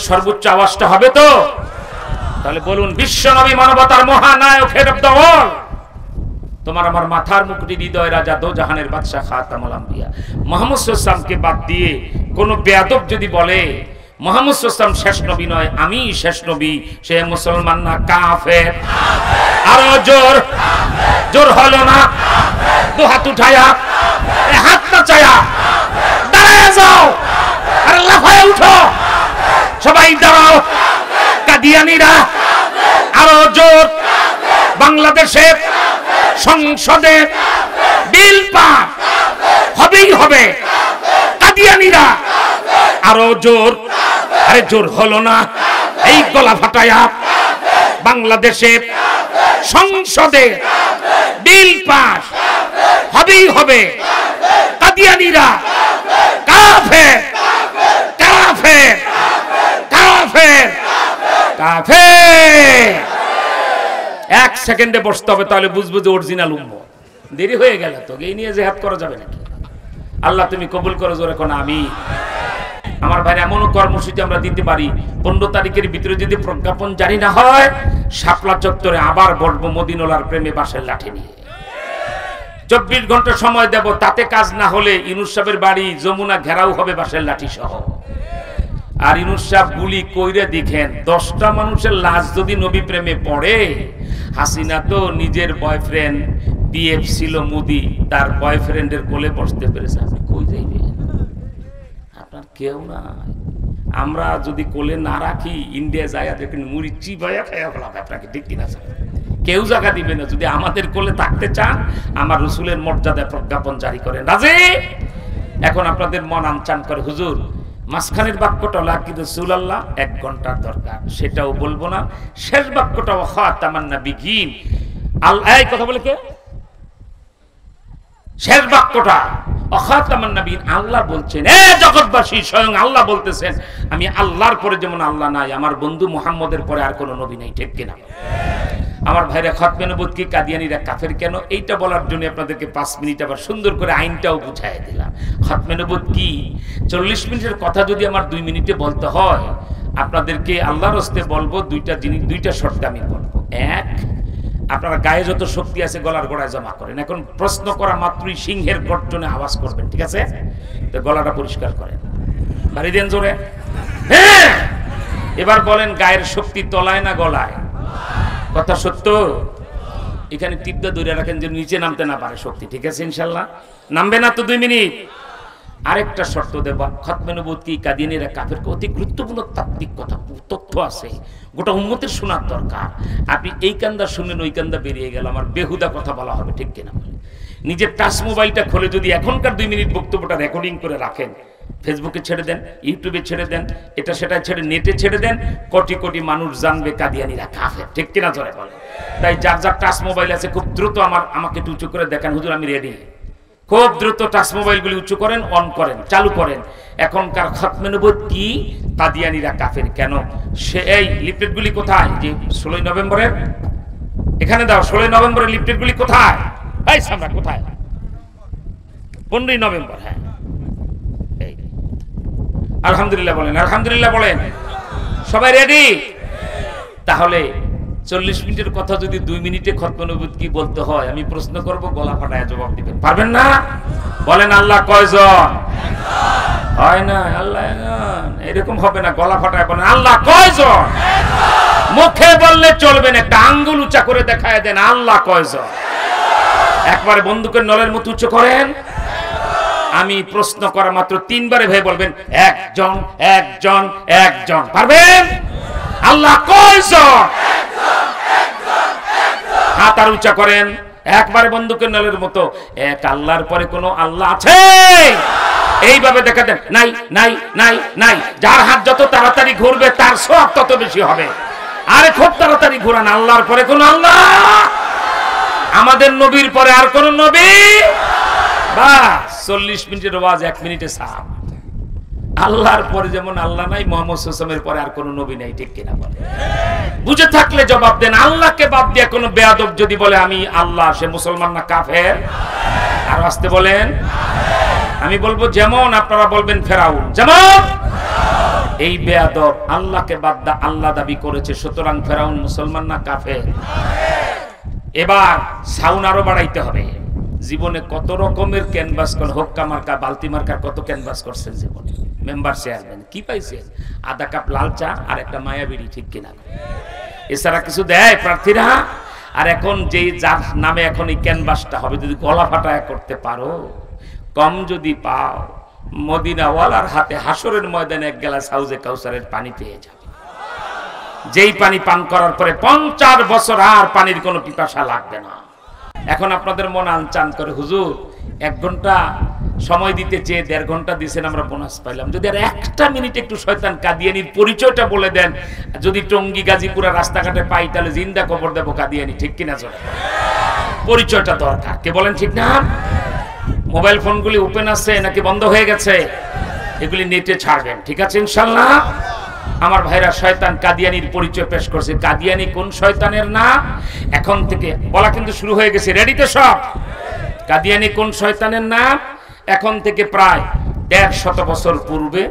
সর্বোচ্চ আওয়াজটা হবে তো? তাহলে বলুন, বিশ্ব নবী মানবতার মহানায়ক, হেড অফ দ্য ওয়ার্ল্ড, তোমার আমার মাথার মুকুটি, হৃদয় রাজা, দো জাহানের বাদশা, খাতামুল আম্বিয়া মুহাম্মদ সাল্লাল্লাহু আলাইহি ওয়াসাল্লামকে বাদ দিয়ে কোন বেয়াদব যদি বলে মুহাম্মদ সাল্লাল্লাহু আলাইহি ওয়াসাল্লাম শেষ নবী নয়, আমি শেষ নবী, সে মুসলমান না কাফের। আরো জোর, জোর হলো না? দু হাত উঠায়া, হাত নাচায়া, দাঁড়ায় যাও, আরে লাফায় উঠো, সবাই দাঁড়াও। কাদিয়ানীরা আরো জোর, বাংলাদেশের সংসদে বিল পাস হবেই হবে। কাদিয়ানীরা আরো জোর, আরে জোর হলো না? এই গলা ফাটায়া বাংলাদেশে সংসদে বিল পাস হবেই হবে। কাদিয়ানীরা কাফের, কাফের, কাফের, কাফের। এক সেকেন্ডে বসতে হবে, তাহলে বুঝবো যে অরিজিনাল উম্মত। দেরি হয়ে গেল তো, এই নিয়ে জিহাদ করা যাবে নাকি? আল্লাহ তুমি কবুল করো, জোরে কোন আমি। আমার ভাই, এমনও কর্মসূচি আমরা দিতে পারি, 15 তারিখের ভিতরে যদি প্রজ্ঞাপন জারি না হয়, শাপলা চত্বরে আবার বসবো মদিনার প্রেমে বাঁশের লাঠি নিয়ে। 24 ঘন্টা সময় দেব, তাতে কাজ না হলে ইউনূস সাহেবের বাড়ি যমুনা ঘেরাও হবে বাঁশের লাঠি সহ। আর ইউনূস সাহেব গুলি কইরে দেখেন, 10টা মানুষের লাশ যদি নবী প্রেমে পড়ে, হাসিনা তো নিজের বয়ফ্রেন্ড বিএফ ছিল মোদি, তার বয়ফ্রেন্ডের কোলে বসতে পেরেছে। আপনি কই যাইবেন? আপনার কেউ নাই। আমরা যদি কোলে না রাখি, ইন্ডিয়া যায় দেখেন মুড়ি চিবাইয়া খাইয়া ফেলাবে আপনাকে, ঠিক কিনা? কেউ জায়গা দিবে না। যদি আমাদের কোলে থাকতে চান, আমার রসুলের মর্যাদায় প্রজ্ঞাপন জারি করেন। রাজি? এখন আপনাদের মন আনচান করে, হুজুর মাঝখানের বাক্যটা লাকি রাসূলুল্লাহ 1 ঘন্টার দরকার, সেটাও বলবো না। শেষ বাক্যটা খাতামান নাবিয়িন, এই কথা বলে কে? শেষ বাক্যটা খাতামান নাবিয়িন, আল্লাহ বলছেন, এ জগৎবাসী, স্বয়ং আল্লাহ বলতেছেন, আমি আল্লাহর পরে যেমন আল্লাহ নাই, আমার বন্ধু মুহাম্মদের পরে আর কোনো নবী নাই, ঠিক কিনা? আমার ভাইরা, খতমে নবুয়ত কি কাদিয়ানীরা কাফের কেন, এইটা বলার জন্য আপনাদেরকে 5 মিনিট আবার সুন্দর করে আইনটাও বুঝাই দিলাম। খতমে নবুয়ত কি, 40 মিনিটের কথা যদি আমার 2 মিনিটে বলতে হয়, আপনাদেরকে আল্লাহর হস্তে বলবো দুইটা জিনিস, দুইটা শর্তে আমি বলবো। এক, আপনারা গায়ে যত শক্তি আছে গলার গোড়ায় জমা করেন। এখন প্রশ্ন করা মাত্রই সিংহের গর্জনে আওয়াজ করবেন, ঠিক আছে? তো গলাটা পরিষ্কার করেন, বাড়ি দেন জোরে। হ্যাঁ, এবার বলেন, গায়ের শক্তি তলায় না গলায়? কথা সত্য? এখানে টিপটা ধরে রাখেন যে নিচে নামতে না পারে শক্তি, ঠিক আছে? ইনশাল্লাহ নামবে না তো 2 মিনিট। আরেকটা শর্ত দেব, খতমে নবুয়ত কি কাদিয়ানীরা কাফের, অতি গুরুত্বপূর্ণ তাত্ত্বিক কথা, তথ্য আছে, গোটা উম্মতের শোনার দরকার। আপনি এই কান্দা শুনলেন, ওই কান্দা বেরিয়ে গেল, আমার বেহুদা কথা বলা হবে, ঠিক কিনা? নিজের টাচ মোবাইলটা খুলে যদি এখনকার 2 মিনিট বক্তব্যটা রেকর্ডিং করে রাখেন, ফেসবুকে ছেড়ে দেন, ইউটিউবে ছেড়ে দেন, এটা সেটা ছেড়ে নেটে ছেড়ে দেন, কোটি কোটি মানুষ জানবে কাদিয়ানীরা কাফের, ঠিক কিনা? জোরে বলে। তাই যার যার টাচ মোবাইল আছে, খুব দ্রুত আমাকে একটু উঁচু করে দেখান, হুজুর আমি রেডি। খুব দ্রুত টাচ মোবাইলগুলি উঁচু করেন, অন করেন, চালু করেন। এখনকার খতমে নবুয়ত কি কাদিয়ানীরা কাফের কেন, সে এই লিফলেটগুলি কোথায়? যে 16 নভেম্বরের এখানে দাও, 16 নভেম্বরের লিফলেটগুলি কোথায়? এই সামনে কোথায়? 15 নভেম্বর। হ্যাঁ, আলহামদুলিল্লাহ বলেন, আলহামদুলিল্লাহ বলেন। সবাই রেডি? তাহলে 40 মিনিটের কথা যদি 2 মিনিটে খতমে নবুয়ত কি বলতে হয়, আমি প্রশ্ন করব, গলা ফাটায় জবাব দিবেন, পারবেন না? বলেন, আল্লাহ কয়জন? হয় না, আল্লাহ এরকম হবে না, গলা ফাটায় বলেন, আল্লাহ কয়জন? মুখে বললে চলবে না, একটা আঙ্গুল উঁচা করে দেখায় দেন, আল্লাহ কয়জন? একবারে বন্দুকের নলের মতো উঁচু করেন। আমি প্রশ্ন করা মাত্র 3 বারে ভেবে বলবেন, একজন, একজন, একজন। পারবেন? আল্লাহ কয়জন? হাত আর উঁচা করেন, একবারে বন্দুকের নলের মতো। এক আল্লাহর পরে কোনো আল্লাহ আছে? এইভাবে দেখা দেন, নাই, নাই, নাই, নাই। যার হাত যত তাড়াতাড়ি ঘুরবে, তার সওয়াব তত বেশি হবে। আরে খুব তাড়াতাড়ি ঘুরান, আল্লাহর পরে কোনো আল্লাহ? আমাদের নবীর পরে আর কোন নবী? বাস, 40 মিনিটের ওয়াজ 1 মিনিটে সাফ। আল্লাহর পরে যেমন আল্লাহ নাই, মুহাম্মদ সাল্লাল্লাহু আলাইহি ওয়াসাল্লামের পরে আর কোন নবী নাই, ঠিক কিনা বলে? বুঝে থাকলে জবাব দেন। আল্লাহকে বাদ দিয়ে কোন বেয়াদব যদি বলে আমি আল্লাহ, সে মুসলমান না কাফের? আর আসতে বলেন। আমি বলবো যেমন, আপনারা বলবেন ফেরাউন। যেমন এই বেয়াদব আল্লাহকে বাদ দা আল্লাহ দাবি করেছে, সুতরাং ফেরাউন মুসলমান না কাফের? এবার সাউন্ড আরো বাড়াইতে হবে। জীবনে কত রকমের ক্যানভাস কোন হক্কা মার্কা বালতি মার্কা কত ক্যানভাস করছেন জীবনে, মেম্বার চেয়ারম্যান কি পাইছেন? আধা কাপ লাল চা আর একটা মায়া বিড়ি, ঠিক কিনা? এছাড়া কিছু দেয় প্রার্থীরা? আর এখন যেই যার নামে এখন এই ক্যানভাসটা হবে, যদি গলা ফাটায় করতে পারো, কম যদি পাও, মদিনাওয়ালার হাতে হাসরের ময়দানে এক গ্লাস হাউজে কাউসারের পানি পেয়ে যাবে, যেই পানি পান করার পরে 50 বছর আর পানির কোনো পিপাসা লাগবে না। এখন আপনাদের মন আনচান করে, হুজুর 1 ঘন্টা সময় দিতে চেয়ে 1.5 ঘন্টা দিয়েছেন, আমরা বোনাস পাইলাম, যদি আর 1টা মিনিট একটু শয়তান কাদিয়ানির পরিচয়টা বলে দেন, যদি টঙ্গী গাজীপুরা রাস্তাঘাটে পাই তাহলে জিন্দা কবর দেব কাদিয়ানি, ঠিক কিনা? চলে পরিচয়টা দরকার, কে বলেন ঠিক না? মোবাইল ফোনগুলি ওপেন আছে নাকি বন্ধ হয়ে গেছে? এগুলি নেটে ছাড়বেন, ঠিক আছে ইনশাআল্লাহ? আমার ভাইরা শয়তান কাদিয়ানির পরিচয় পেশ করছে। কাদিয়ানি কোন শয়তানের নাম? এখন থেকে বলা কিন্তু শুরু হয়ে গেছে, রেডি তো সব? কাদিয়ানি কোন শয়তানের নাম? এখন থেকে প্রায় 150 বছর পূর্বে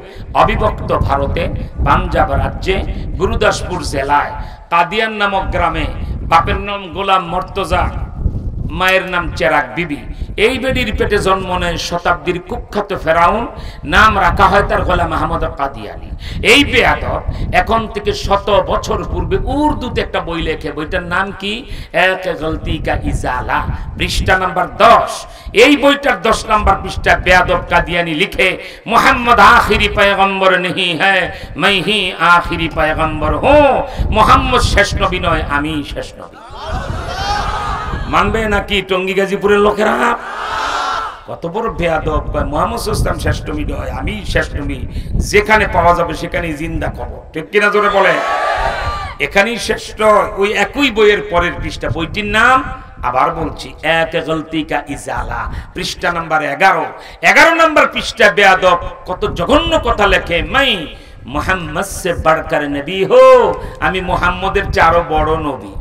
অবিভক্ত ভারতে পাঞ্জাব রাজ্যে গুরুদাসপুর জেলায় কাদিয়ান নামক গ্রামে বাপের নাম গোলাম মর্তজা, মায়ের নাম চেরাক বিবি, এই বেডির পেটে জন্ম নেয় শতাব্দীর কুখ্যাত ফেরাউন, নাম রাখা হয় তার গোলাম আহমদ কাদিয়ানি। এই বেয়াদব এখন থেকে 100 বছর পূর্বে উর্দুতে একটা বই লেখে, বইটার নাম কি? এক গলতি কা ইজালা, পৃষ্ঠা নাম্বার 10। এই বইটার 10 নাম্বার পৃষ্ঠা বেয়াদব কাদিয়ানি লিখে, মোহাম্মদ আখিরি পয়গম্বর নেহি হ্যায়, मैं ही आखिरी पैगंबर हूं, মোহাম্মদ শেষ নবী নয়, আমি শেষ নবী। মানবে নাকি টঙ্গী গাজীপুরের লোকেরা? কত বড় বেয়াদব! মুহাম্মদ ইসলাম শেষ নবী নয়, আমি শেষ নবী, যেখানে পাওয়া যাবে সেখানেই জিন্দা কবর, ঠিক কিনা জোরে বলে? এখানেই শ্রেষ্ঠ। ওই একই বইয়ের পরের পৃষ্ঠা, বইটির নাম আবার বলছি, এক গলতি কা ইজালা, পৃষ্ঠা নাম্বার 11 নাম্বার পৃষ্ঠা বেয়াদব কত জঘন্য কথা লেখে, मैं মোহাম্মদ से बढ़कर नबी हो, আমি মুহাম্মদের চেয়ে আরো বড় নবী।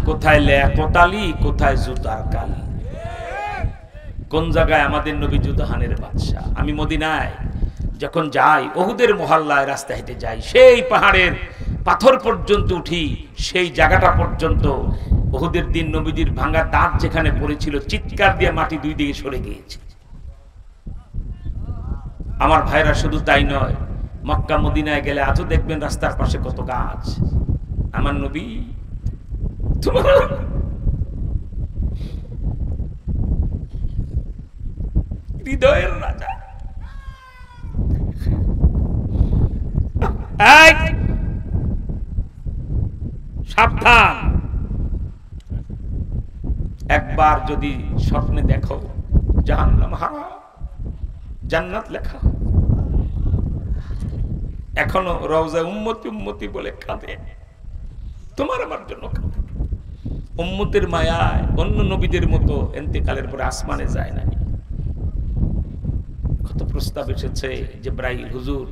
কোথায় লেকতালি, কোথায় জুতার কালি? কোন জায়গায় আমাদের নবী জুদহানের বাদশা? আমি মদিনায় যখন যাই, ওহুদের মহল্লায় রাস্তা হেঁটে যাই, সেই পাহাড়ের পাথর পর্যন্ত উঠি, সেই জায়গাটা পর্যন্ত ওহুদের দিন নবীজির ভাঙা দাঁত যেখানে পড়েছিল, চিৎকার দিয়ে মাটি 2 দিকে সরে গিয়েছে। আমার ভাইরা শুধু তাই নয়, মক্কা মদিনায় গেলে আজও দেখবেন রাস্তার পাশে কত গাছ। আমার নবী হৃদয়ের রাজা, সাবধান, একবার যদি স্বপ্নে দেখো জাহান্নাম হারাম, জান্নাত লেখা, এখনো রওজা উম্মতি উম্মতি বলে কাঁদে, তোমার আমার জন্য কাঁদে। উম্মতের মায়ায় অন্য নবীদের মতো ইন্তেকালের পরে আসমানে যায় না। কত প্রস্তাব এসেছে, জিবরাইল হুজুর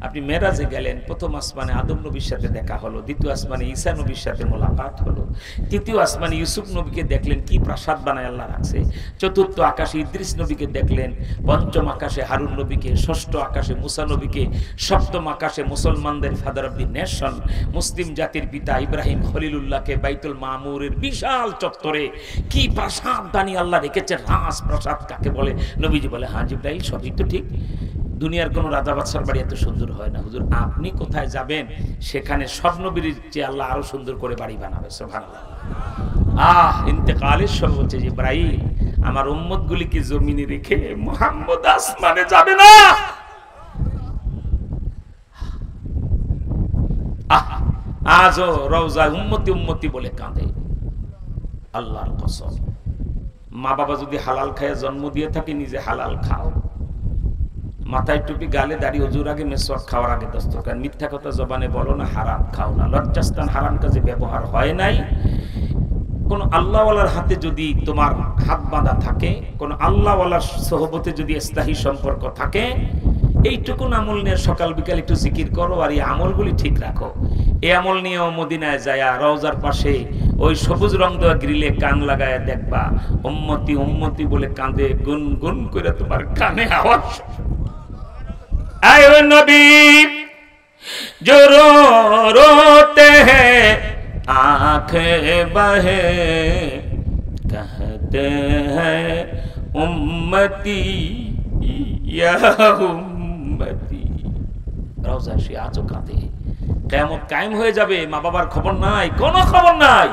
আপনি মেরাজে গেলেন, প্রথম আসমানে আদম নবীর সাথে দেখা হলো, দ্বিতীয় আসমানে ঈসা নবীর সাথে মোলাকাত হলো, তৃতীয় আসমানে ইউসুফ নবীকে দেখলেন, কি প্রাসাদ বানায় আল্লাহ রাখছে, চতুর্থ আকাশে ইদ্রিস নবীকে দেখলেন, পঞ্চম আকাশে হারুন নবীকে, ষষ্ঠ আকাশে মুসা নবীকে, সপ্তম আকাশে মুসলমানদের ফাদার অব দি নেশন, মুসলিম জাতির পিতা ইব্রাহিম খলিলুল্লাহকে বাইতুল মামুরের বিশাল চত্বরে কি প্রাসাদ বানিয়ে আল্লাহ রেখেছে, রাজ প্রাসাদ কাকে বলে? নবীজি বলে, হ্যাঁ জিবরাইল সবই তো ঠিক, দুনিয়ার কোন রাজা বাদশার বাড়ি এত সুন্দর হয় না হুজুর, আপনি কোথায় যাবেন সেখানে সব নবীর চেয়ে আল্লাহ আরো সুন্দর করে বাড়ি বানাবে। সুবহানাল্লাহ। ইন্তেকালের সময় বলছে জিবরাইল, আমার উম্মত গুলিকে জমিনে রেখে মুহাম্মদ আসমানে যাবে না। আজও রওজা উম্মতি উম্মতি বলে কাঁদে। আল্লাহর কসম, মা বাবা যদি হালাল খায় জন্ম দিয়ে থাকে, নিজে হালাল খাও, মাথায় টুপি, গালে দাড়ি, ওজুর আগে মেসওয়াক, খাওয়ার আগে দস্তরখান, মিথ্যা কথা জবানে বলো না, হারাম খাও না, লজ্জাস্থান হারাম কাজে ব্যবহার হয় নাই। কোন আল্লাহওয়ালার হাতে যদি তোমার হাত বাঁধা থাকে, কোন আল্লাহওয়ালার সোহবতে যদি স্থায়ী সম্পর্ক থাকে, এইটুকুন আমল নিয়ে সকাল বিকাল একটু জিকির করো আর এই আমলগুলি ঠিক রাখো। এই আমল নিয়েও মদিনায় যায় রওজার পাশে ওই সবুজ রং দেওয়া গ্রিলে কান লাগায় দেখবা উম্মতি উম্মতি বলে কাঁদে, গুন গুন করে তোমার কানে আওয়াজ। आए नबी जो रो रोते हैं आंखें बहे कहते हैं उम्मती या उम्मती রওজা সে আজও কাঁদে কিয়ামত কায়েম হয়ে যাবে মা বাবার খবর নাই কোনো খবর নাই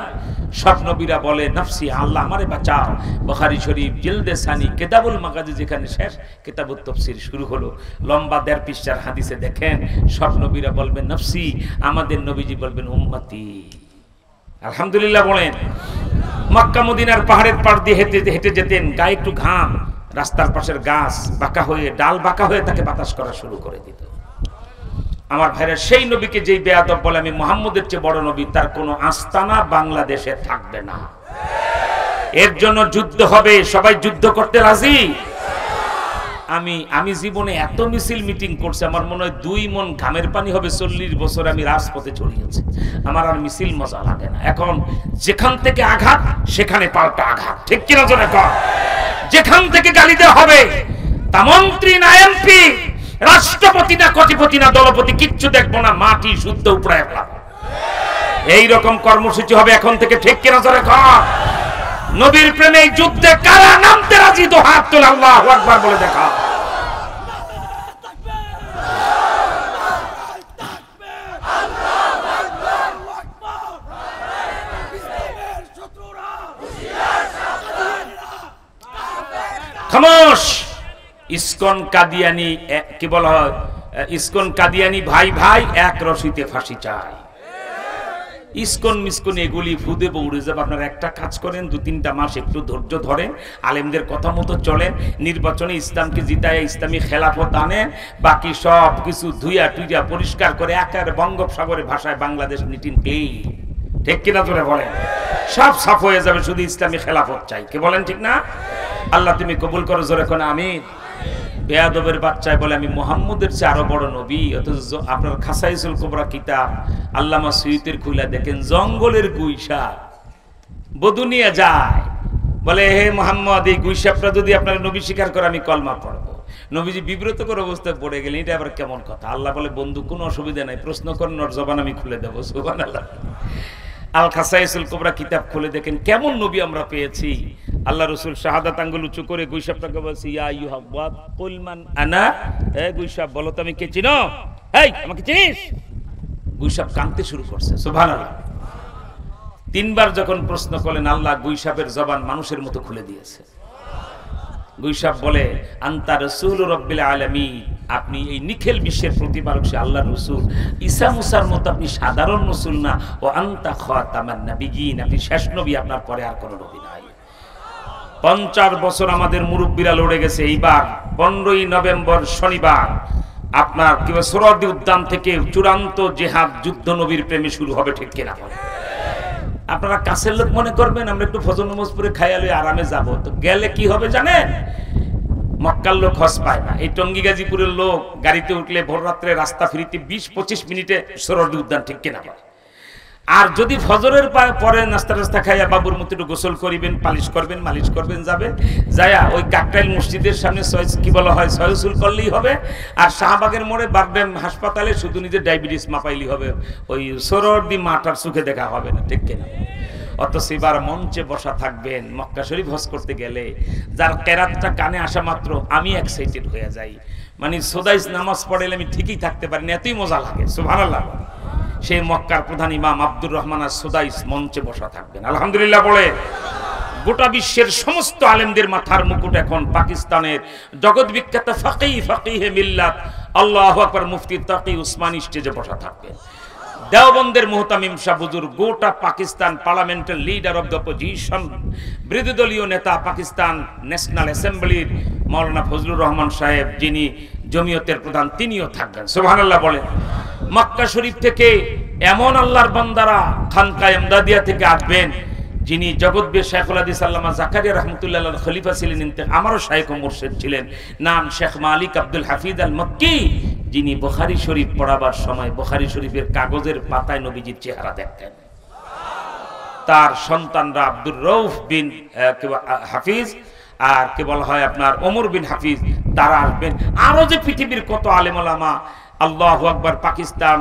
সব নবীরা বলে নফসি আল্লাহ আমারে বাঁচাও বুখারী শরীফ জিলদে সানি কিতাবুল মাগাজি যেখানে শেষ কিতাবুত তাফসীর শুরু হলো লম্বা 1.5 পৃষ্ঠার হাদিসে দেখেন সব নবীরা বলবেন নফসি আমাদের নবীজি বলবেন উম্মতি আলহামদুলিল্লাহ বলেন মক্কা মদিনার পাহাড়ের পাড় দিয়ে হেঁটে যেতেন গায়ে একটু ঘাম রাস্তার পাশের গাছ বাঁকা হয়ে ডাল বাঁকা হয়ে তাকে বাতাস করা শুরু করে দিত আমার ভাইরা সেই নবীকে যেই বেয়াদব বলে আমি মুহাম্মদের চেয়ে বড় নবী তার কোনো আস্তানা বাংলাদেশে থাকবে না এর জন্য যুদ্ধ হবে সবাই যুদ্ধ করতে রাজি আমি জীবনে এত মিছিল মিটিং করছি আমার মনে হয় 2 মণ ঘামের পানি হবে 40 বছর আমি রাজপথে ছড়িয়েছি আমার আর মিছিল মজা লাগে না এখন যেখান থেকে আঘাত সেখানে পাল্টা আঘাত ঠিক কিনা জোরে কর যেখান থেকে গালি দেওয়া হবে তা মন্ত্রী না এমপি রাষ্ট্রপতি না কোটিপতি না দলপতি কিচ্ছু দেখবো না মাটি শুদ্ধ উপড়ায় ফেলাবো এইরকম কর্মসূচি হবে এখন থেকে ঠিক কিনা জোরে কর নবীর প্রেমে যুদ্ধে কারা নামতে রাজি তো হাত তোল আল্লাহু আকবার বলে দেখা খামোশ ইসকন কাদিয়ানি কি বলা হয় ইসকন কাদিয়ানি ভাই ভাই এক রশিতে ফাঁসি চায় ইসকন মিসকন এগুলি ফুদে বউড়ে যাবে আপনারা একটা কাজ করেন 2-3টা মাস একটু ধৈর্য ধরেন আলেমদের কথা মতো চলেন নির্বাচনে ইসলামকে জিতায় ইসলামী খেলাফত আনেন বাকি সব কিছু ধুইয়া টুইয়া পরিষ্কার করে একেবারে বঙ্গোপসাগরের ভাষায় বাংলাদেশ নিটিন ক্লিন ঠিক কিনা জোরে বলেন সব সাফ হয়ে যাবে শুধু ইসলামী খেলাফত চাই কে বলেন ঠিক না আল্লাহ তুমি কবুল করো জোরে কোন আমিন বেয়াদবের বাচ্চায় বলে আমি মুহাম্মদের চেয়ে আরো বড় নবী অথচ আপনার খাসাইসুল কুবরা কিতাব আল্লামা সুয়ুতির খুলে দেখেন জঙ্গলের গুইসা বধূ নিয়ে যায় বলে হে মুহাম্মদ এই গুইসাপটা যদি আপনার নবী স্বীকার করে আমি কলমা পড়বো নবীজি বিব্রতকর অবস্থায় পড়ে গেলেন এটা আবার কেমন কথা আল্লাহ বলে বন্ধু কোনো অসুবিধা নাই প্রশ্ন করেন ওর জবান আমি খুলে দেবো সুবহানাল্লাহ আল খাসাইসুল কুবরা কিতাব খুলে দেখেন কেমন নবী আমরা পেয়েছি আল্লাহ রাসূল শাহাদাত আঙ্গুল উঁচু করে গুইসাপটাকে বলছি ইয়া আইয়ুহাব্বাদ কুল মান আনা হে গুইসাপ বলো তো আমি কে চিনো এই আমাকে চিনিস গুইসাপ কাঁদতে শুরু করছে সুবহানাল্লাহ 3 বার যখন প্রশ্ন করলেন আল্লাহ গুইসাপের জবান মানুষের মতো খুলে দিয়েছে গুইসাপ বলে আনতা রাসূল রাব্বিল আলামিন আপনি এই নিখিল বিশ্বের প্রতিপালক সে আল্লাহর রাসূল ঈসা মুসার মতো আপনি সাধারণ রাসূল না ও আনতা খাতামান নাবিয়িন আপনি শেষ নবী আপনার পরে আর কোনো নবী নাই 50 বছর আমাদের মুরব্বিরা লড়ে গেছে এইবার 15ই নভেম্বর শনিবার আপনার কিবা সোহরাওয়ার্দী উদ্যান থেকে চূড়ান্ত জিহাদ যুদ্ধ নবীর প্রেমে শুরু হবে ঠিক কিনা আপনারা কাছের লোক মনে করবেন আমরা একটু ফজর নামাজ পড়ে খাইয়ালে আরামে যাব তো গেলে কি হবে জানেন মক্কার লোক হজ পায় না এই টঙ্গী গাজীপুরের লোক গাড়িতে উঠলে ভোর রাত্রে রাস্তা ফিরিতে 20-25 মিনিটে সোহরাওয়ার্দী উদ্যান ঠিক কিনা আর যদি ফজরের পরে নাস্তা খাইয়া বাবুর মতো একটু গোসল করিবেন পালিশ করবেন মালিশ করবেন যাবেন যায়া ওই কাকটাইল মসজিদের সামনে কি বলা হয় সয়সুল করলেই হবে আর শাহবাগের মোড়ে বারডেম হাসপাতালে শুধু নিজের ডায়াবেটিস মাপাইলি হবে ওই সোহরাওয়ার্দী মাটার চোখে দেখা হবে না ঠিক কিনা অথচ এবার মঞ্চে বসা থাকবেন মক্কা শরীফ হজ করতে গেলে যার কেরাতটা কানে আসা মাত্র আমি এক্সাইটেড হয়ে যাই মানে সোদাইস নামাজ পড়লে আমি ঠিকই থাকতে পারি না এতই মজা লাগে সুবহানাল্লাহ সেই মক্কার প্রধান ইমাম আব্দুর রহমান আস-সুদাইস মঞ্চে বসা থাকবেন আলহামদুলিল্লাহ বলে গোটা বিশ্বের সমস্ত আলেমদের মাথার মুকুট এখন পাকিস্তানের জগৎ বিখ্যাত ফাকিহে মিল্লাত আল্লাহু আকবার মুফতি তাকি উসমানী স্টেজে বসা থাকবেন দেওবন্দের মুহতামিম শাহ হুজুর গোটা Pakistan parliamental leader of the opposition বিরোধী দলীয় নেতা পাকিস্তান ন্যাশনাল অ্যাসেম্বলির মাওলানা ফজলুর রহমান সাহেব যিনি জমিয়তের প্রধান তিনিও থাকবেন সুবহানাল্লাহ বলেন মক্কা শরীফ থেকে এমন আল্লাহর বান্দারা খানকায়ে ইমদাদিয়া থেকে আসবেন যিনি জগৎবীর শাইখুল হাদিস আল্লামা জাকারিয়া রাহমাতুল্লাহ আলাইহির খলিফা ছিলেন আমারও শাইখ ও মুর্শিদ ছিলেন নাম শেখ মালিক আব্দুল হাফিজ আল মক্কি যিনি বুখারী শরীফ পড়াবার সময় বুখারী শরীফের কাগজের পাতায় নবীজির চেহারা দেখতেন তার সন্তানরা আব্দুর রউফ বিন হাফিজ আর কে বলা হয় আপনার ওমর বিন হাফিজ, তারা আসবেন। আরো যে পৃথিবীর কত আলেম ওলামা, আল্লাহু আকবার, পাকিস্তান,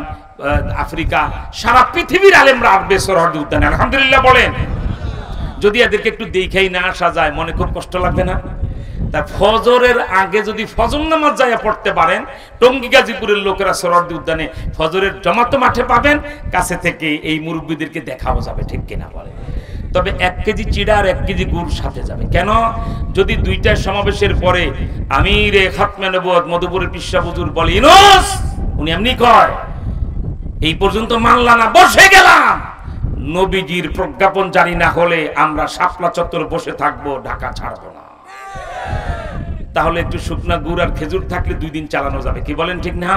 আফ্রিকা, সারা পৃথিবীর আলেমরা আসবে সোহরাওয়ার্দী উদ্যানে। আলহামদুলিল্লাহ বলেন। যদি এদেরকে একটু দেখেই না আসা যায়, মনে খুব কষ্ট লাগবে না? তা ফজরের আগে যদি ফজর নামাজ যাইয়া পড়তে পারেন, টঙ্গী গাজীপুরের লোকেরা সোহরাওয়ার্দী উদ্যানে ফজরের জমাত মাঠে পাবেন, কাছে থেকে এই মুরব্বীদেরকে দেখাও যাবে, ঠিক কিনা বলে? তবে 1 কেজি চিড়া আর 1 কেজি গুড় সাথে যাবে। কেন? যদি দুইটার সমাবেশের পরে আমিরে খাতমে নবুয়ত মধুপুরের পিসা হুজুর বলে ইউনূস, উনি এমনি কয় এই পর্যন্ত মানলা না, বসে গেলাম, নবীজির প্রজ্ঞাপন জারি না হলে আমরা শাপলা চত্বর বসে থাকবো, ঢাকা ছাড়বো না। তাহলে একটু শুকনা গুড় আর খেজুর থাকলে 2 দিন চালানো যাবে, কি বলেন ঠিক না?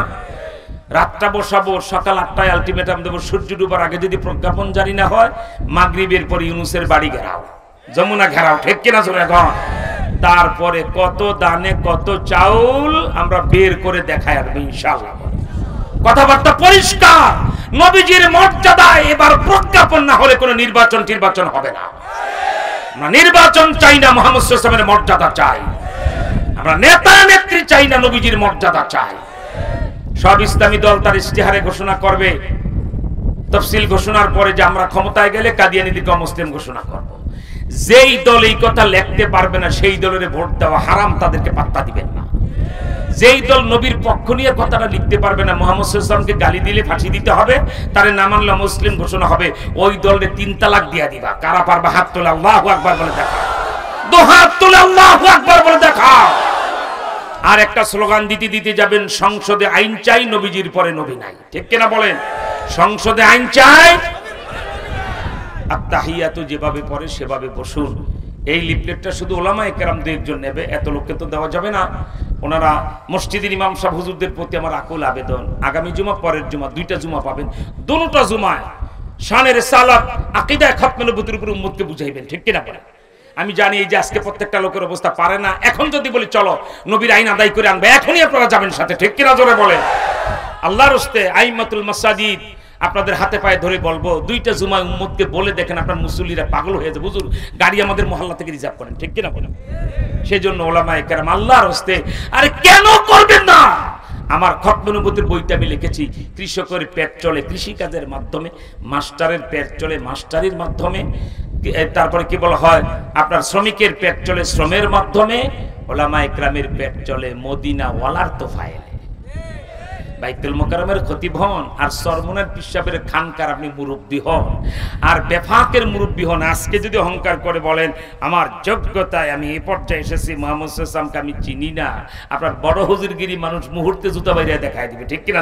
রাতটা বসাবো, সকাল 8টায় আলটিমেটাম দেবো, সূর্য ডুবার আগে যদি প্রজ্ঞাপন জারি না হয়, মাগরিবের পর ইউনূসের বাড়ি ঘেরাও, যমুনা ঘেরাও, ঠিক কিনা চলে এখন? তারপরে কত দানে কত চাউল আমরা বের করে দেখাই আসবো ইনশাআল্লাহ। কথাবার্তা পরিষ্কার। নবীজির মর্যাদায় এবার প্রজ্ঞাপন না হলে কোনো নির্বাচন হবে না। আমরা নির্বাচন চাই না, মুহাম্মদ সাল্লাল্লাহু আলাইহি ওয়াসাল্লামের মর্যাদা চাই। আমরা নেতা নেত্রী চাই না, নবীজির মর্যাদা চাই। সব ইসলামী দল তার ইশতেহারে ঘোষণা করবে, তফসিল ঘোষণার পরে যে আমরা ক্ষমতায় গেলে কাদিয়ানীদেরকে অমুসলিম ঘোষণা করব। যেই দল এই কথা লিখতে পারবে না, সেই দলের ভোট দেওয়া হারাম, তাদেরকে পাত্তা দিবেন না। যেই দল নবীর পক্ষ নিয়ে কথাটা লিখতে পারবে না, মুহাম্মদ সাল্লাল্লাহু আলাইহি ওয়াসাল্লামকে গালি দিলে ফাঁসি দিতে হবে, তারে না মানলে মুসলিম ঘোষণা হবে, ওই দলে 3 তালাক দিয়া দিবা। কারা পারবে? হাত তোলে, আল্লাহু আকবার বলে দেখা। 2 হাত তোলে, আল্লাহু আকবার বলে দেখা। আর একটা স্লোগান দিতে যাবেন, সংসদে আইন চাই, নবীজির পরে নবী নাই, ঠিক কিনা বলেন? সংসদে আইন চাই, আত্তাহিয়াতু যেভাবে পড়ে সেভাবে বসুন। এই লিফলেটটা শুধু ওলামায়ে কেরাম 2 জন নেবে, এত লোককে তো দেওয়া যাবে না। ওনারা মসজিদের ইমাম সাহেব হুজুরদের প্রতি আমার আকুল আবেদন, আগামী জুমা, পরের জুমা, 2টা জুমা পাবেন, দুটোটা জুমায় শানের রিসালাত, আকীদায়ে খাতমে নবুয়তের উপর উম্মতকে বুঝাইবেন, ঠিক কিনা বলেন? আমি জানি এই যে আজকে প্রত্যেকটা লোকের অবস্থা পারে না, এখন যদি বলি চলো নবীর আইন আদায় করে আনবে, এখনই আপনারা যাবেন সাথে, ঠিক কিনা জোরে বলে? আল্লাহর রাস্তে আইম্মাতুল মাসাজিদ আপনাদের হাতে পায়ে ধরে বলবো, 2টা জুমায় উম্মতকে বলে দেখেন, আপনার মুসল্লিরা পাগল হয়ে যাবে, হুজুর গাড়ি আমাদের মহল্লা থেকে রিজার্ভ করেন, ঠিক কিনা বলেন? সেজন্য ওলামায়ে কেরাম আল্লাহর রাস্তে, আরে কেন করবেন না? আমার খতমে নবুয়তের বইটা আমি লিখেছি, কৃষকের পেট চলে কৃষিকাজের মাধ্যমে, মাস্টারের পেট চলে মাস্টারির মাধ্যমে, তারপরে কি বলা হয় আপনার শ্রমিকের পেট চলে শ্রমের মাধ্যমে, ওলামায়ে কেরামের পেট চলে মদিনা ওয়ালার তোফায়েলে। বাইতুল মুকাররমের খতিব হন, আর সরমনের পিসাবের খানকার আপনি মুরব্বি হন, আর বেফাকের মুরব্বি হন। আজকে যদি অহংকার করে বলেন আমার যোগ্যতায় আমি এই পর্যায়ে এসেছি, মুহাম্মদ সাল্লাল্লাহু আলাইহি ওয়াসাল্লামকে আমি চিনি না, আপনার বড় হুজুরগিরি মানুষ মুহূর্তে জুতা বাইরে দেখায় দিবে, ঠিক কিনা?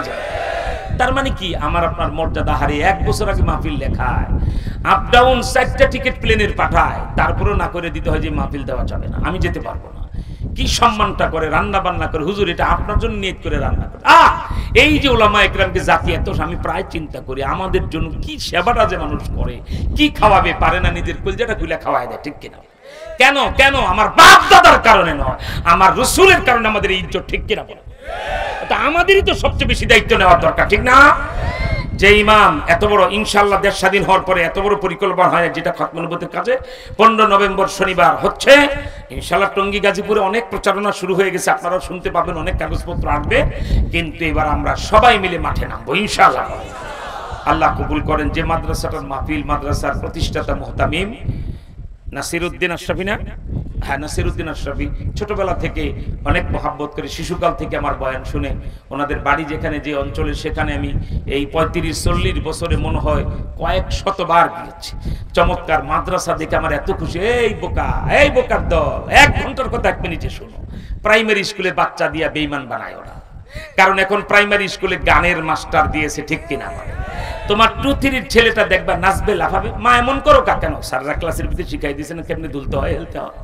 তার মানে কি? আমার আপনার মর্যাদা হারিয়ে 1 বছর আগে মাহফিল লেখায়, আপ ডাউন 4টা টিকিট প্লেনের পাঠায়, তারপরেও না করে দিতে হয় যে মাহফিল দেওয়া যাবে না, আমি যেতে পারবো না। কি সম্মানটা করে, রান্না বান্না করে, হুজুর এটা আপনার জন্য নিয়ত করে রান্না করে। এই যে ওলামায়ে কেরামকে জাতি এত, আমি প্রায় চিন্তা করি আমাদের জন্য কি সেবাটা যে মানুষ করে, কি খাওয়াবে, পারে না নিজের কলজাটা খুলে খাওয়ায় দেয়, ঠিক কিনা? কেন কেন? আমার বাপ দাদার কারণে নয়, আমার রাসূলের কারণে আমাদের এই ইজ্জত, ঠিক কিনা বলে? এটা আমাদেরই তো সবচেয়ে বেশি দায়িত্ব নেওয়ার দরকার, ঠিক না? যে ইমাম এত বড়, ইনশাআল্লাহ দেশ স্বাধীন হওয়ার পরে এত বড় পরিকল্পনা হয়, যেটা খতমে নবুয়তের কাছে 15 নভেম্বর শনিবার হচ্ছে ইনশাআল্লাহ। টঙ্গী গাজীপুরে অনেক প্রচারণা শুরু হয়ে গেছে, আপনারাও শুনতে পাবেন, অনেক কাগজপত্র আসবে, কিন্তু এবার আমরা সবাই মিলে মাঠে নামবো ইনশাআল্লাহ। আল্লাহ কবুল করেন। যে মাদ্রাসাটার মাহফিল, মাদ্রাসার প্রতিষ্ঠাতা মুহতামিম নাসিরউদ্দিন আশরাফি, না? হ্যাঁ, নাসিরউদ্দিন আশরাফি ছোটবেলা থেকে অনেক মহাব্বত করে, শিশুকাল থেকে আমার বয়ান শুনে, ওনাদের বাড়ি যেখানে, যে অঞ্চলে, সেখানে আমি এই 35-40 বছরে মনে হয় কয়েক শতবার গিয়েছি। চমৎকার মাদ্রাসা দেখে আমার এত খুশি, এই বোকার দল, 1 ঘন্টার কথা 1 মিনিটে শোনো। প্রাইমারি স্কুলে বাচ্চা দিয়া বেঈমান বানায় ওরা, কারণ এখন প্রাইমারি স্কুলে গানের মাস্টার দিয়েছে, ঠিক কিনা? তোমার 2-3 ছেলেটা দেখবা নাচবে, লাফাবে, মা এমন করো কেন? স্যাররা ক্লাসের ভিতরে শিখাই দিয়েছে না কেমনে দুলতে হয়, হেলতে হয়,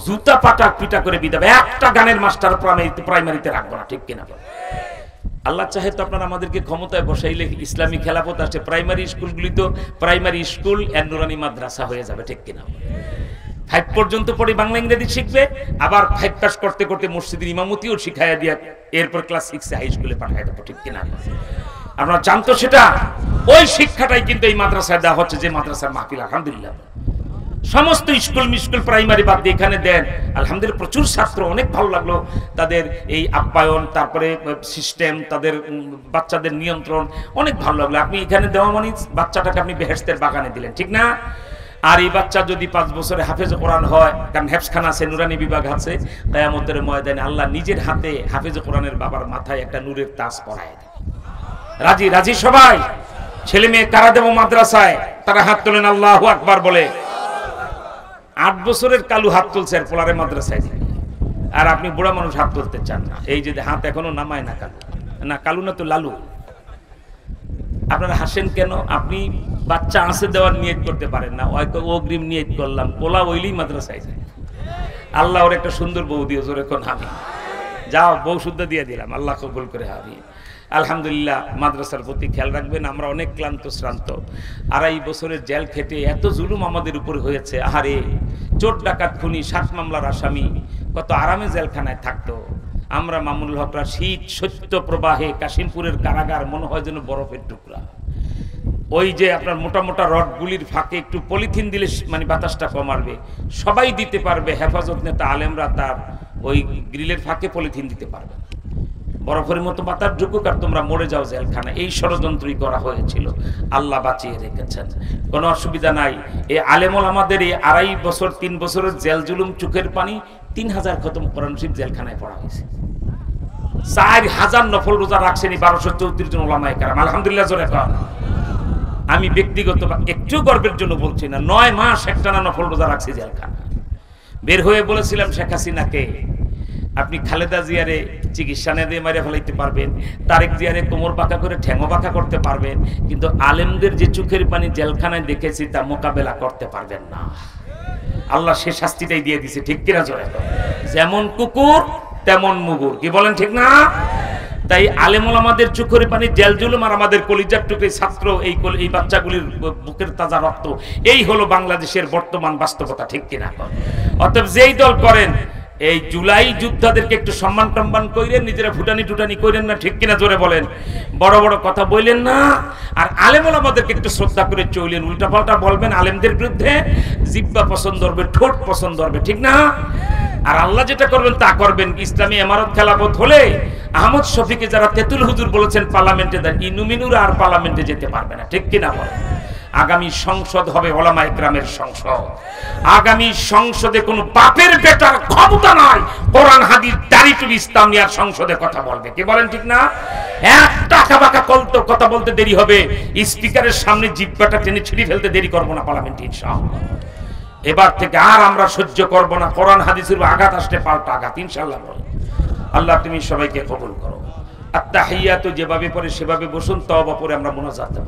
জুতা পাটা পিটা করে বিদাবে। একটা গানের মাস্টার প্রাইমারিতে রাখবো না, ঠিক কিনা? আল্লাহ চাহে তো আপনারা আমাদেরকে ক্ষমতায় বসাইলে ইসলামী খেলাফত আসে, প্রাইমারি স্কুলগুলি তো প্রাইমারি স্কুল এর নুরানি মাদ্রাসা হয়ে যাবে, ঠিক কিনা? 5 পর্যন্ত পড়ে বাংলা ইংরেজি শিখবে, আবার 5 পাস করতে করতে মসজিদের ইমামতিও শিখাইয়া দিয়া এরপর ক্লাস 6 হাই স্কুলে পাঠাই দেবো, ঠিক কিনা? আপনারা জানতো সেটা? ওই শিক্ষাটাই কিন্তু এই মাদ্রাসায় দেওয়া হচ্ছে, যে মাদ্রাসার মাহফিল আলহামদুলিল্লাহ সমস্ত স্কুল প্রাইমারি বাদ দিয়ে এখানে দেন। আলহামদুলিল্লাহ প্রচুর ছাত্র, অনেক ভালো লাগলো তাদের এই আপ্যায়ন, তারপরে সিস্টেম, তাদের বাচ্চাদের নিয়ন্ত্রণ অনেক ভালো লাগলো। আপনি এখানে দেওয়া মানে বাচ্চাটাকে আপনি বেহেশতের বাগানে দিলেন, ঠিক না? আর এই বাচ্চা যদি 5 বছরে হাফেজ কোরআন হয়, কারণ হেফজখানা আছে, নুরানি বিভাগ আছে, কিয়ামতের ময়দানে আল্লাহ নিজের হাতে হাফেজ কোরআনের বাবার মাথায় একটা নূরের তাজ পরায় দেবে। রাজি রাজি সবাই? ছেলে মেয়ে কারা দেব মাদ্রাসায়? তারা হাত তোলেন, আল্লাহু আকবার বলে। 8 বছরের কালু হাত তুলছে আর পোলারে মাদ্রাসায় দিবে, আর আপনি বুড়া মানুষ হাত তুলতে চান না। এই যে হাত এখনো নামায় না, কালু না, কালু না তো লালু। আপনারা হাসেন কেন? আপনি বাচ্চা আছে দেওয়ার নিয়ত করতে পারেন না, অগ্রিম নিয়ত করলাম, পোলা ওইলেই মাদ্রাসায় যায়। আল্লাহ ওর একটা সুন্দর বউ দিও, জোরে কোন আমি যাও, বউ শুদ্ধ দিয়ে দিলাম, আল্লাহ কবুল করে হাবি। আলহামদুলিল্লাহ, মাদ্রাসার প্রতি খেয়াল রাখবেন। আমরা অনেক ক্লান্ত শ্রান্ত, 2.5 বছরের জেল খেটে এত জুলুম আমাদের উপরে হয়েছে। আহারে, চোর ডাকাত খুনি 7 মামলার আসামি কত আরামে জেলখানায় থাকতো। আমরা মামুনুল হকরা শীত সত্য প্রবাহে কাশিমপুরের কারাগার মনে হয় যেন বরফের টুকরা। ওই যে আপনার মোটা মোটা রডগুলির ফাঁকে একটু পলিথিন দিলে মানে বাতাসটা কমারবে, সবাই দিতে পারবে, হেফাজত নেতা আলেমরা তার ওই গ্রিলের ফাঁকে পলিথিন দিতে পারবে। বরফের মতো বাতাস ঢুকুক আর তোমরা মরে যাও জেলখানা, এই ষড়যন্ত্রই করা হয়েছিল। আল্লাহ বাঁচিয়ে রেখেছেন, কোনো অসুবিধা নাই। এই আলেমুল আমাদের এই 2.5 বছর 3 বছরের জেল জুলুম, চোখের পানি, 3000 খতম কোরআন শরীফ জেলখানায় পড়া হয়েছে। 4000 নফল রোজা রাখছেন 1234 জন ওলামায়ে কেরাম, আলহামদুলিল্লাহ জোরে কর। আমি ব্যক্তিগত একটু গর্বের জন্য বলছি না, 9 মাস একটানা নফল রোজা রাখছি জেলখানা। বের হয়ে বলেছিলাম শেখ হাসিনাকে, আপনি খালেদা জিয়ারে চিকিৎসা না দিয়ে মারিয়া ফেলাইতে পারবেন, তারেক জিয়ারে কোমর বাঁকা করে ঠ্যাঙো বাঁকা করতে পারবেন, কিন্তু আলেমদের যে চোখের পানি জেলখানায় দেখেছি তা মোকাবেলা করতে পারবেন না। আল্লাহ সে শাস্তিটাই দিয়ে দিছে, ঠিক কিনা জোরে? যেমন কুকুর তেমন মুগুর, কি বলেন ঠিক না? তাই আলেমুল আমাদের চোখের পানি জেল জুলুম আর আমাদের কলিজার টুকরি ছাত্র, এই বাচ্চাগুলির বুকের তাজা রক্ত, এই হলো বাংলাদেশের বর্তমান বাস্তবতা, ঠিক কিনা? অতএব যেই দল করেন, এই জুলাই যোদ্ধাদেরকে একটু সম্মান টম্মান কইরেন, নিজেরা ফুটানি টুটানি কইরেন না, ঠিক কিনা জোরে বলেন? বড় বড় কথা বললেন না, আর আলেমুল আমাদেরকে একটু শ্রদ্ধা করে চললেন। উল্টাপাল্টা বলবেন আলেমদের বিরুদ্ধে, জিব্বা পছন্দ হবে, ঠোঁট পছন্দ হবে, ঠিক না? আর আল্লাহ যেটা করবেন তা করবেন। ইসলামী ইমারত খেলাফত হলে আহমদ শফিকে যারা তেতুল হুজুর বলেছেন পার্লামেন্টে দেন, ইনুমিনুর আর পার্লামেন্টে যেতে পারবে না, ঠিক কিনা বলেন? আগামী সংসদ হবে ওলামায়ে কেরামের সংসদ। আগামী সংসদে কোনো বাপের বেটার ক্ষমতা নাই কোরআন হাদিস দাড়ি টুপি ইসলামিয়ার সংসদে কথা বলবে, কি বলেন ঠিক না? একটা কাবাকা কলতো কথা বলতে দেরি হবে, স্পিকারের সামনে জিহ্বাটা টেনে ছিঁড়ে ফেলতে দেরি করব না পার্লামেন্টে ইনশাআল্লাহ। এবার থেকে আর আমরা সহ্য করব না কোরআন হাদিসের আঘাত আসলে পাল্টা আঘাত, ইনশাআল্লাহ। আল্লাহ তুমি সবাইকে কবুল করো। আত্তাহিয়াতু যেভাবে পড়ে সেভাবে বসুন, তওবা পড়ে আমরা মুনাজাত দেব।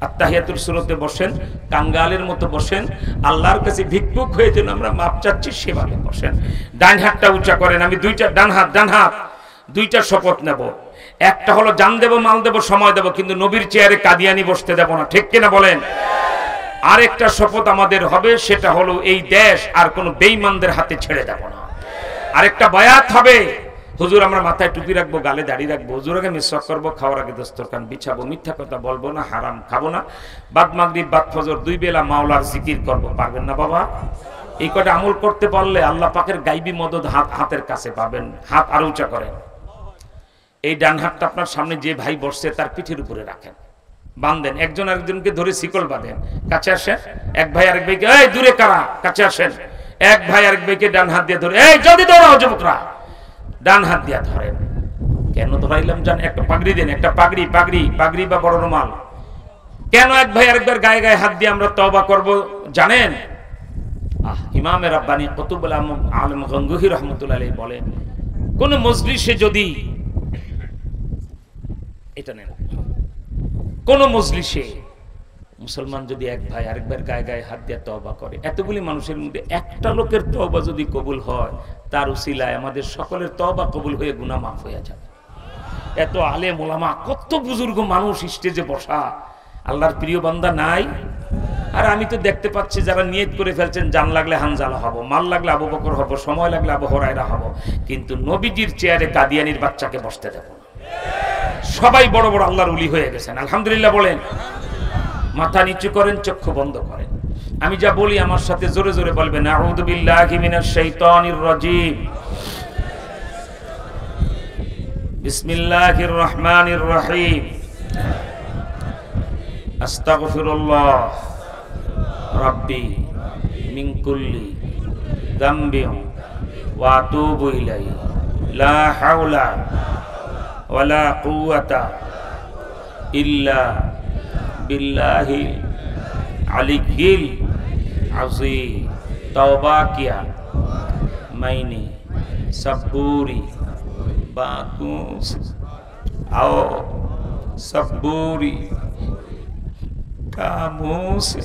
আত্তাহিয়াতুর সুরতে বসেন, কাঙ্গালের মতো বসেন, আল্লাহর কাছে ভিক্ষুক হয়ে যেন আমরা মাপ চাচ্ছি সেভাবে বসেন। ডান হাতটা উঁচা করেন। আমি ডান হাত 2টা শপথ নেব। একটা হলো জান দেব, মাল দেব, সময় দেব, কিন্তু নবীর চেয়ারে কাদিয়ানি বসতে দেব না, ঠিক কিনা বলেন? আরেকটা শপথ আমাদের হবে, সেটা হলো এই দেশ আর কোনো বেঈমানদের হাতে ছেড়ে দেব না। আরেকটা বায়াত হবে, হুজুর আমরা মাথায় টুপি রাখবো, গালে দাড়ি রাখবো, হুজুর আগে মিসওয়াক করবো, খাওয়ার আগে দস্তরখান বিছাবো, মিথ্যা কথা বলবো না, হারাম খাবো না, বাদ মাগরিব বাদ ফজর 2 বেলা মাওলার জিকির করবো। পারবেন না বাবা? এই কটা আমল করতে পারলে আল্লাহ পাকের গাইবী মদদ হাতের কাছে পাবেন। হাত আরো উঁচা করেন। এই ডান হাতটা আপনার সামনে যে ভাই বসছে তার পিঠের উপরে রাখেন, বাঁধেন, একজন আরেকজনকে ধরে শিকল বাঁধেন। কাছে আসেন, এক ভাই আরেক ভাইকে, এই দূরে কারা, কাছে আসেন। এক ভাই আরেক ভাইকে ডান হাত দিয়ে ধরে, এই জলদি দৌড়াও যুবকরা, ডান হাত দিয়া ধরেন। কেন ধরাইলাম জান? একটা পাগড়ি দেন, একটা পাগড়ি বা বড় রুমাল। কেন এক ভাই আরেকবার গায়ে গায়ে হাত দিয়ে আমরা তওবা করব জানেন? ইমামে রাব্বানি কুতুবুল আলম গঙ্গুহি রাহমাতুল্লাহ আলাইহি বলেন, কোন মজলিসে যদি এটা নেন, কোন মজলিসে মুসলমান যদি এক ভাই আরেকবার গায়ে গায়ে হাত দিয়ে তওবা করে, এতগুলি মানুষের মধ্যে একটা লোকের তওবা যদি কবুল হয়, তার উসিলায় আমাদের সকলের তওবা কবুল হয়ে গুনাহ মাফ হয়ে যাবে। এত আলেম ওলামা, কত বুজুর্গ মানুষ স্টেজে বসা, আল্লাহর প্রিয় বান্দা নাই? আর আমি তো দেখতে পাচ্ছি যারা নিয়ত করে ফেলছেন, জান লাগলে হানজালা হব, মাল লাগলে আবু বকর হব, সময় লাগলে আবু হুরায়রা হব, কিন্তু নবীজির চেয়ারে কাদিয়ানির বাচ্চাকে বসতে দেব না। সবাই বড় বড় আল্লাহর ওলি হয়ে গেছেন, আলহামদুলিল্লাহ বলেন। মাথা নিচু করেন, চক্ষু বন্ধ করেন। আমি যা বলি আমার সাথে জোরে জোরে বলবেন, আউযু বিল্লাহি মিনাশ শাইতানির রাজীম, বিসমিল্লাহির রহমানির রহিম, আস্তাগফিরুল্লাহ রাব্বি মিন কুল্লি যামবিন ওয়া আতুবু ইলাইহি লা হাওলা ওয়ালা কুওয়াতা ইল্লা বিল্লাহি আলিয়্যিল আযীম। तौबा किया मैंने सबूरी बातों से, आओ सबूरी कामों से।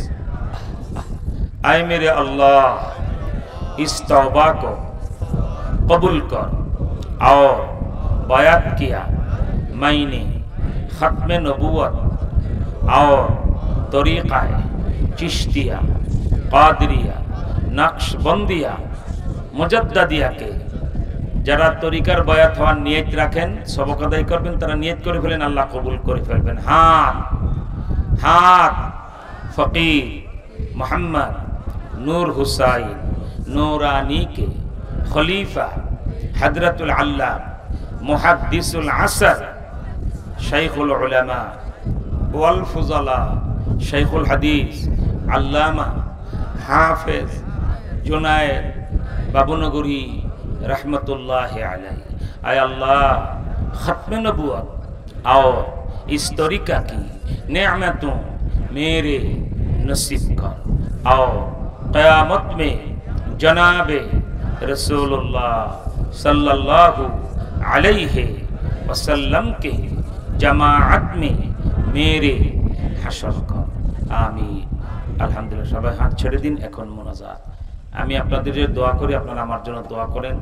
आए मेरे अल्लाह इस तौबा को कबूल कर। और बयात किया मैंने ख़त्म नबूवत और तरीक़ा चिश्तिया कादरिया नक्शबंदिया मुजद्ददिया के যারা তরিকার বয়াত হওয়ার নিয়ত রাখেন, সবক আদায় করবেন, তারা নিয়ত করে ফেলেন, আল্লাহ কবুল করে ফেলবেন। হাত হাত ফকির মোহাম্মদ নূর হুসাইন নূরানী के खलीफा हजरतुल अल्लाह मुहद्दिसुल असर शेखुल उलमा वल फुज़ला शेखुल हदीस अल्लामा हाफिज जुनायद बाबूनगरी रहमतुल्लाह अलैहि। आय अल्लाह खत्म नबूवत और इस तरीका की नेमतों मेरे नसीब कर और क़यामत में जनाबे रसूलुल्लाह सल्लल्लाहु अलैहि वसल्लम के जमाअत में मेरे हशर कर। आमीन। আলহামদুলিল্লাহ। সবাই হাত ছেড়ে দিন। এখন মোনাজাত। আমি আপনাদের দোয়া করি, আপনারা আমার জন্য দোয়া করেন।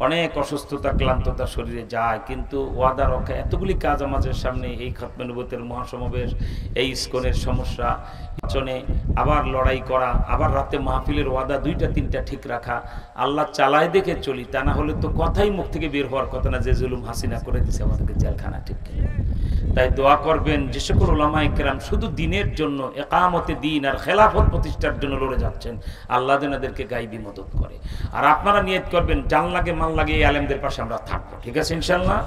অনেক অসুস্থতা ক্লান্ততা শরীরে যায়, কিন্তু ওয়াদা রক্ষা এতগুলি কাজ আমাদের সামনে, এই খতমে নবুয়তের মহাসমাবেশ, এই ইসকনের সমস্যা, পিছনে আবার লড়াই করা, আবার রাতে মাহফিলের ওয়াদা দুইটা তিনটা ঠিক রাখা, আল্লাহ চালায় দেখে চলি, তা না হলে তো কথাই মুখ থেকে বের হওয়ার কথা না যে জুলুম হাসিনা করে দিছে আমাদেরকে জেলখানা। ঠিক তাই দোয়া করবেন যে সকল উলামায়ে কেরাম শুধু দিনের জন্য ইকামতে দ্বীন আর খেলাফত প্রতিষ্ঠার জন্য লড়ে যাচ্ছেন, আল্লাহ যেন এদেরকে গায়বী মদদ করে। আর আপনারা নিয়ত করবেন জান লাগে মাল লাগে এই আলেমদের পাশে আমরা থাকবো। ঠিক আছে ইনশাআল্লাহ।